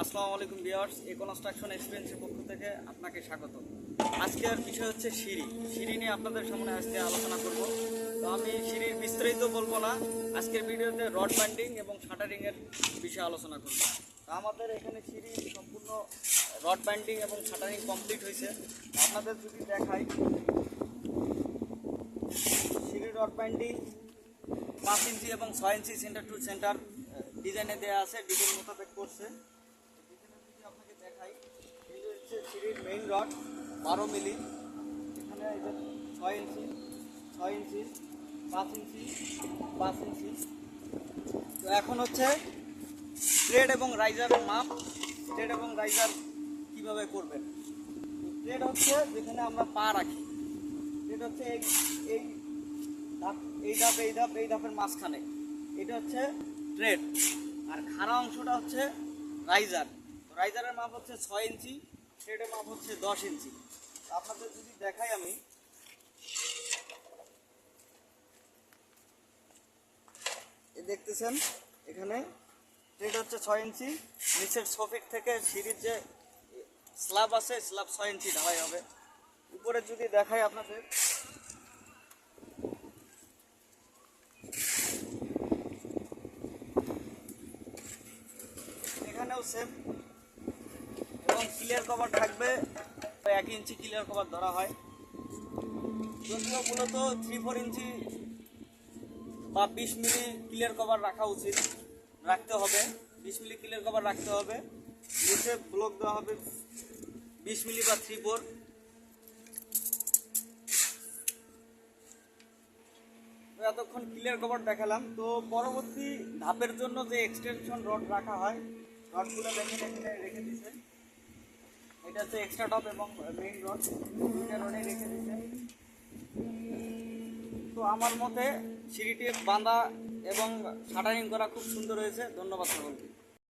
আসসালামু আলাইকুম viewers, construction এক্সপিরিয়েন্সের পক্ষ থেকে আপনাকে স্বাগত। আজকের বিষয় হচ্ছে সিঁড়ি নিয়ে আপনাদের সামনে আজকে আলোচনা করব। তো আমি সিঁড়ির বিস্তারিত বলবো না, আজকের ভিডিওতে রড বাইন্ডিং এবং শাটারিংয়ের বিষয়ে আলোচনা করব। তো আমাদের এখানে সিঁড়ি সম্পূর্ণ রড বাইন্ডিং এবং শাটারিং কমপ্লিট হয়েছে। আপনাদের যদি দেখাই, সিঁড়ি রড বাইন্ডিং 5 ইঞ্চি এবং 6 ইঞ্চি সেন্টার টু সেন্টার ডিজাইনে দেওয়া আছে, ডিজাইন মোতাবেক করছে। আপনাকে দেখাই, এই যে হচ্ছে সিঁড়ির মেইন রড 12 মিলি, এখানে এই যে 6 ইঞ্চি 5 ইঞ্চি 5 ইঞ্চি। তো এখন হচ্ছে ট্রেড এবং রাইজারের মাপ, ট্রেড এবং রাইজার কীভাবে করবেন। ট্রেড হচ্ছে যেখানে আমরা পা রাখি, ট্রেড হচ্ছে এই ধাপ এই ধাপের মাঝখানে, এটা হচ্ছে ট্রেড। আর খাড়া অংশটা হচ্ছে রাইজার। রাইজারের মাপ হচ্ছে 6 ইঞ্চি, ট্রেডের মাপ হচ্ছে 10 ইঞ্চি। আপনাদের যদি দেখাই, আমি দেখতেছেন এখানে ট্রেড হচ্ছে 6 ইঞ্চি, নিচের সোফিট থেকে সিঁড়ির যে স্ল্যাব আছে, স্ল্যাব 6 ইঞ্চি ঢালাই হবে। উপরে যদি দেখাই আপনাদের, এখানেও সেম, এবং ক্লিয়ার কভার থাকবে 1 ইঞ্চি ক্লিয়ার কভার ধরা হয়। যদিও মূলত 3-4 ইঞ্চি বা 20 মিলি ক্লিয়ার কভার রাখা উচিত, রাখতে হবে। 20 মিলি ক্লিয়ার কভার রাখতে হবে। নিচে ব্লক দেওয়া হবে 20 মিলি বা 3-4। এতক্ষণ ক্লিয়ার কভার দেখালাম। তো পরবর্তী ধাপের জন্য যে এক্সটেনশন রড রাখা হয়, রডগুলো এখানে রেখে দিছে। এটা হচ্ছে এক্সট্রা টপ এবং মেইন রড, দুইটা রডে রেখে দিছে। তো আমার মতে সিঁড়িটি বাঁধা এবং শাটারিং করা খুব সুন্দর হয়েছে। ধন্যবাদ সকলকে।